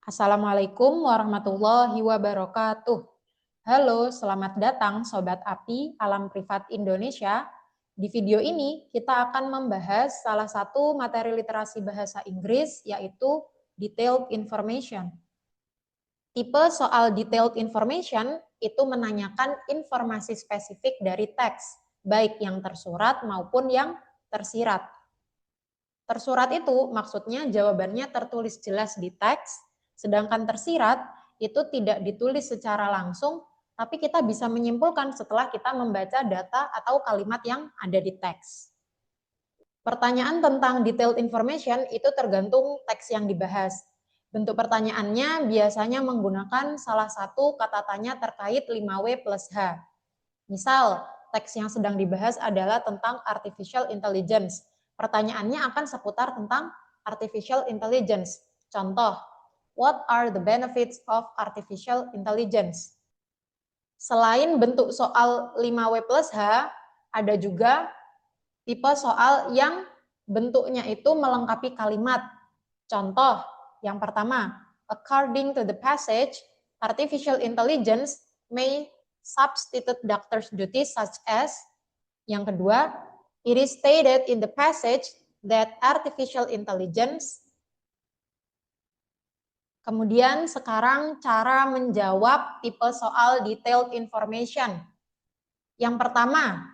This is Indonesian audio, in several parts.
Assalamualaikum warahmatullahi wabarakatuh. Halo, selamat datang Sobat API Alam Privat Indonesia. Di video ini kita akan membahas salah satu materi literasi bahasa Inggris yaitu Detailed Information. Tipe soal Detailed Information itu menanyakan informasi spesifik dari teks, baik yang tersurat maupun yang tersirat. Tersurat itu maksudnya jawabannya tertulis jelas di teks, sedangkan tersirat itu tidak ditulis secara langsung, tapi kita bisa menyimpulkan setelah kita membaca data atau kalimat yang ada di teks. Pertanyaan tentang detailed information itu tergantung teks yang dibahas. Bentuk pertanyaannya biasanya menggunakan salah satu kata tanya terkait 5W plus H. Misal, teks yang sedang dibahas adalah tentang artificial intelligence. Pertanyaannya akan seputar tentang artificial intelligence. Contoh, what are the benefits of artificial intelligence? Selain bentuk soal 5W plus H, ada juga tipe soal yang bentuknya itu melengkapi kalimat. Contoh, yang pertama, according to the passage, artificial intelligence may substitute doctor's duties such as. Yang kedua, it is stated in the passage that artificial intelligence. Kemudian sekarang cara menjawab tipe soal detailed information. Yang pertama,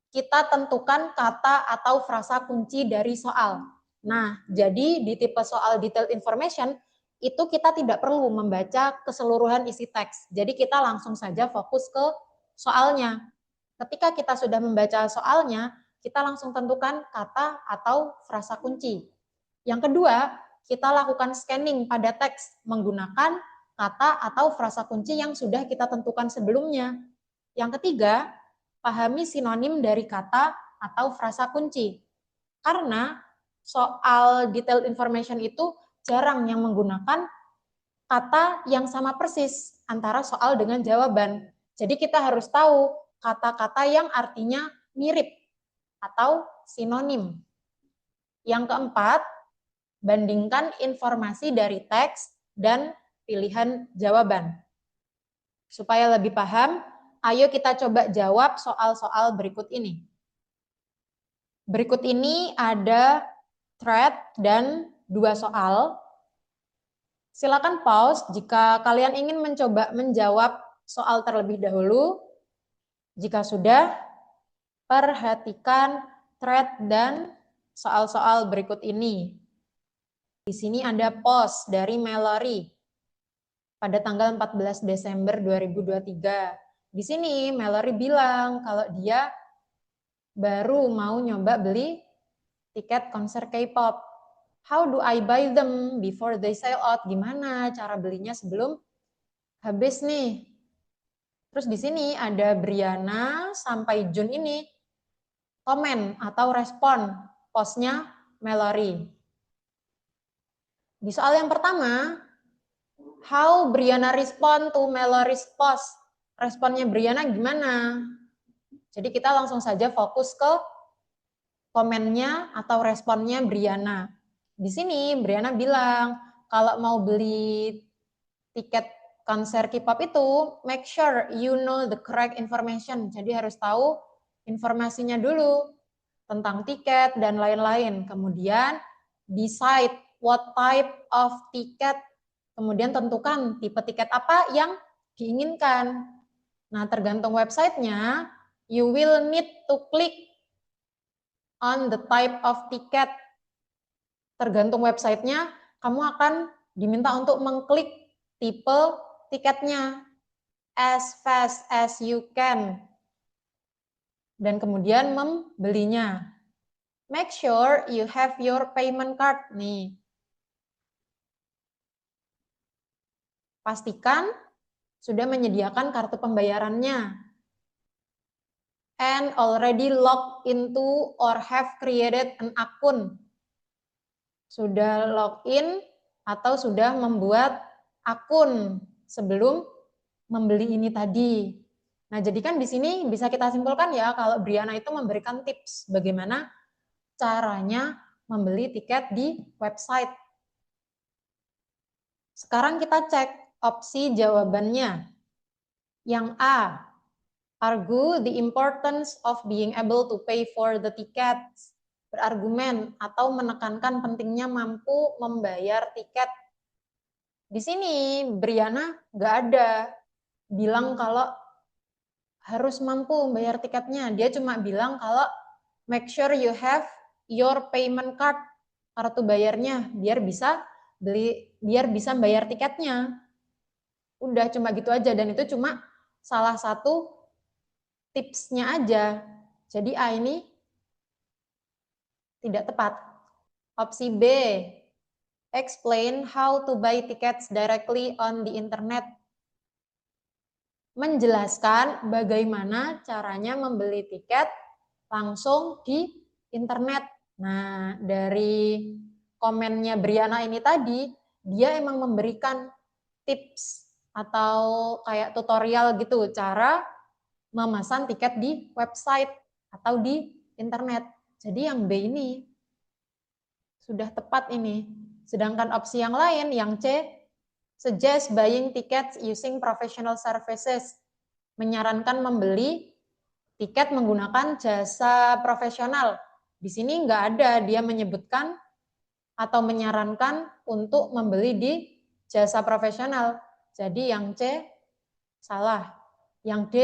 kita tentukan kata atau frasa kunci dari soal. Nah, jadi di tipe soal detailed information, itu kita tidak perlu membaca keseluruhan isi teks. Jadi kita langsung saja fokus ke soalnya. Ketika kita sudah membaca soalnya, kita langsung tentukan kata atau frasa kunci. Yang kedua, kita lakukan scanning pada teks menggunakan kata atau frasa kunci yang sudah kita tentukan sebelumnya. Yang ketiga, pahami sinonim dari kata atau frasa kunci. Karena soal detailed information itu jarang yang menggunakan kata yang sama persis antara soal dengan jawaban. Jadi kita harus tahu kata-kata yang artinya mirip atau sinonim. Yang keempat, bandingkan informasi dari teks dan pilihan jawaban. Supaya lebih paham, ayo kita coba jawab soal-soal berikut ini. Berikut ini ada thread dan 2 soal. Silakan pause jika kalian ingin mencoba menjawab soal terlebih dahulu. Jika sudah, perhatikan thread dan soal-soal berikut ini. Di sini ada post dari Mallory pada tanggal 14 Desember 2023. Di sini Mallory bilang kalau dia baru mau nyoba beli tiket konser K-pop. How do I buy them before they sell out? Gimana cara belinya sebelum habis nih? Terus di sini ada Briana sampai Jun ini komen atau respon postnya Mallory. Di soal yang pertama, how Briana respond to Mallory's post? Responnya Briana gimana? Jadi kita langsung saja fokus ke komennya atau responnya Briana. Di sini Briana bilang kalau mau beli tiket konser K-pop itu, make sure you know the correct information. Jadi harus tahu informasinya dulu tentang tiket dan lain-lain. Kemudian decide what type of ticket. Kemudian tentukan tipe tiket apa yang diinginkan. Nah, tergantung websitenya, you will need to click on the type of ticket. Tergantung websitenya, kamu akan diminta untuk mengklik tipe tiketnya as fast as you can. Dan kemudian membelinya. Make sure you have your payment card nih. Pastikan sudah menyediakan kartu pembayarannya. And already logged into or have created an account. Sudah login atau sudah membuat akun sebelum membeli ini tadi. Nah, jadi kan di sini bisa kita simpulkan ya kalau Briana itu memberikan tips bagaimana caranya membeli tiket di website. Sekarang kita cek opsi jawabannya. Yang A, argue the importance of being able to pay for the tickets. Berargumen atau menekankan pentingnya mampu membayar tiket. Di sini Briana nggak ada bilang kalau harus mampu membayar tiketnya. Dia cuma bilang kalau make sure you have your payment card, kartu bayarnya, biar bisa bayar tiketnya. Udah cuma gitu aja, dan itu cuma salah satu tipsnya aja. Jadi A ini tidak tepat. Opsi B, explain how to buy tickets directly on the internet. Menjelaskan bagaimana caranya membeli tiket langsung di internet. Nah, dari komennya Briana ini tadi, dia emang memberikan tips atau kayak tutorial gitu, cara memesan tiket di website atau di internet. Jadi yang B ini sudah tepat ini. Sedangkan opsi yang lain, yang C, suggest buying tickets using professional services. Menyarankan membeli tiket menggunakan jasa profesional. Di sini nggak ada dia menyebutkan atau menyarankan untuk membeli di jasa profesional. Jadi yang C salah. Yang D,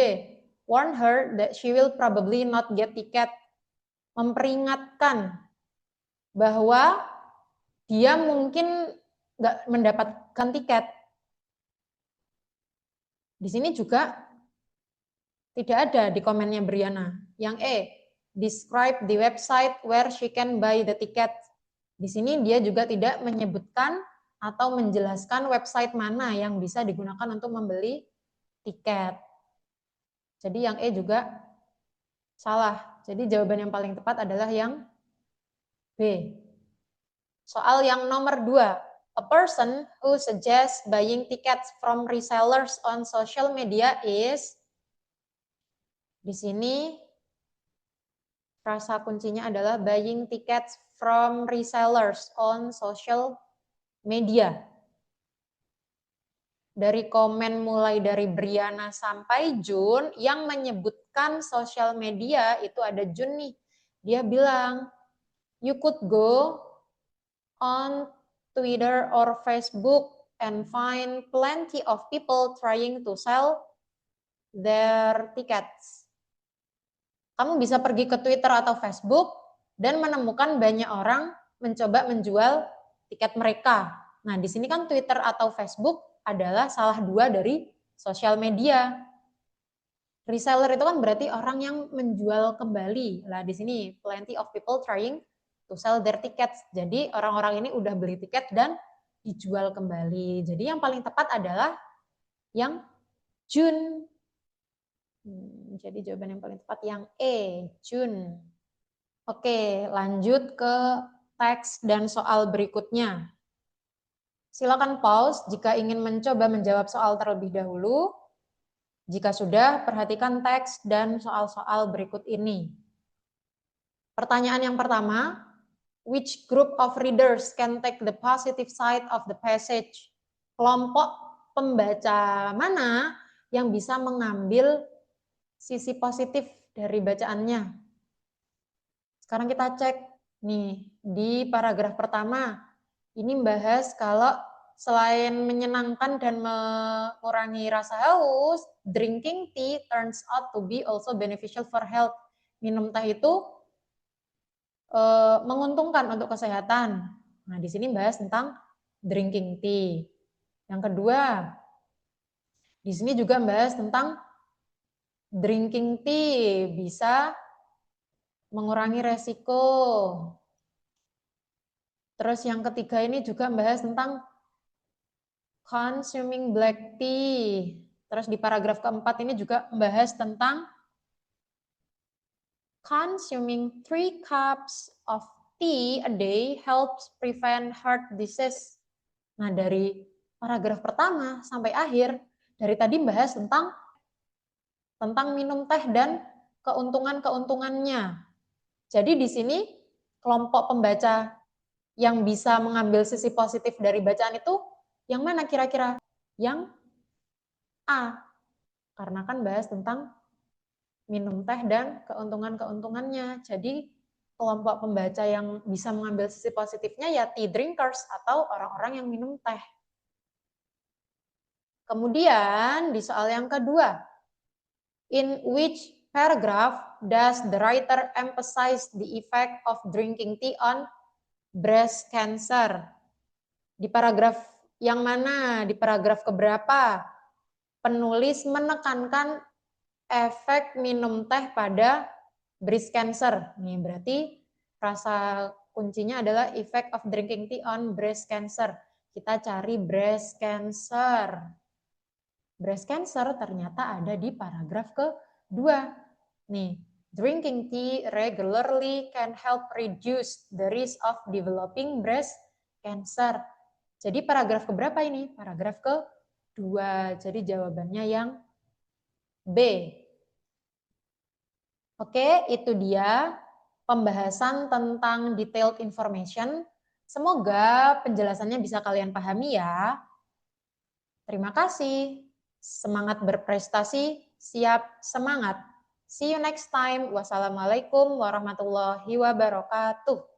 warn her that she will probably not get ticket. Memperingatkan bahwa dia mungkin nggak mendapatkan tiket. Di sini juga tidak ada di komennya Briana. Yang E, describe the website where she can buy the ticket. Di sini dia juga tidak menyebutkan atau menjelaskan website mana yang bisa digunakan untuk membeli tiket. Jadi yang E juga salah. Jadi jawaban yang paling tepat adalah yang B. Soal yang nomor 2. A person who suggests buying tickets from resellers on social media is. Di sini frasa kuncinya adalah buying tickets from resellers on social media. Dari komen mulai dari Briana sampai Jun, yang menyebutkan social media itu ada Jun nih. Dia bilang, you could go on Twitter or Facebook and find plenty of people trying to sell their tickets. Kamu bisa pergi ke Twitter atau Facebook dan menemukan banyak orang mencoba menjual tiket mereka. Nah, di sini kan Twitter atau Facebook adalah salah dua dari sosial media. Reseller itu kan berarti orang yang menjual kembali. Lah di sini plenty of people trying to sell their tickets. Jadi orang-orang ini udah beli tiket dan dijual kembali. Jadi yang paling tepat adalah yang Jun. Jadi jawaban yang paling tepat yang E, Jun. Oke, lanjut ke teks dan soal berikutnya. Silakan pause jika ingin mencoba menjawab soal terlebih dahulu. Jika sudah, perhatikan teks dan soal-soal berikut ini. Pertanyaan yang pertama, which group of readers can take the positive side of the passage? Kelompok pembaca mana yang bisa mengambil sisi positif dari bacaannya? Sekarang kita cek nih di paragraf pertama. Ini membahas kalau selain menyenangkan dan mengurangi rasa haus, drinking tea turns out to be also beneficial for health. Minum teh itu menguntungkan untuk kesehatan. Nah, di sini bahas tentang drinking tea. Yang kedua, di sini juga bahas tentang drinking tea bisa mengurangi resiko. Terus yang ketiga ini juga bahas tentang consuming black tea. Terus di paragraf keempat ini juga membahas tentang consuming 3 cups of tea a day helps prevent heart disease. Nah, dari paragraf pertama sampai akhir, dari tadi membahas tentang minum teh dan keuntungan-keuntungannya. Jadi di sini kelompok pembaca yang bisa mengambil sisi positif dari bacaan itu Yang mana kira-kira? Yang A, karena kan bahas tentang minum teh dan keuntungan-keuntungannya. Jadi kelompok pembaca yang bisa mengambil sisi positifnya ya tea drinkers atau orang-orang yang minum teh. Kemudian di soal yang kedua, in which paragraph does the writer emphasize the effect of drinking tea on breast cancer? Di paragraf yang mana? Di paragraf keberapa? Penulis menekankan efek minum teh pada breast cancer. Nih berarti frasa kuncinya adalah effect of drinking tea on breast cancer. Kita cari breast cancer. Breast cancer ternyata ada di paragraf kedua. Nih, drinking tea regularly can help reduce the risk of developing breast cancer. Jadi paragraf keberapa ini? Paragraf kedua. Jadi jawabannya yang B. Oke, itu dia pembahasan tentang detailed information. Semoga penjelasannya bisa kalian pahami ya. Terima kasih. Semangat berprestasi, siap semangat. See you next time. Wassalamualaikum warahmatullahi wabarakatuh.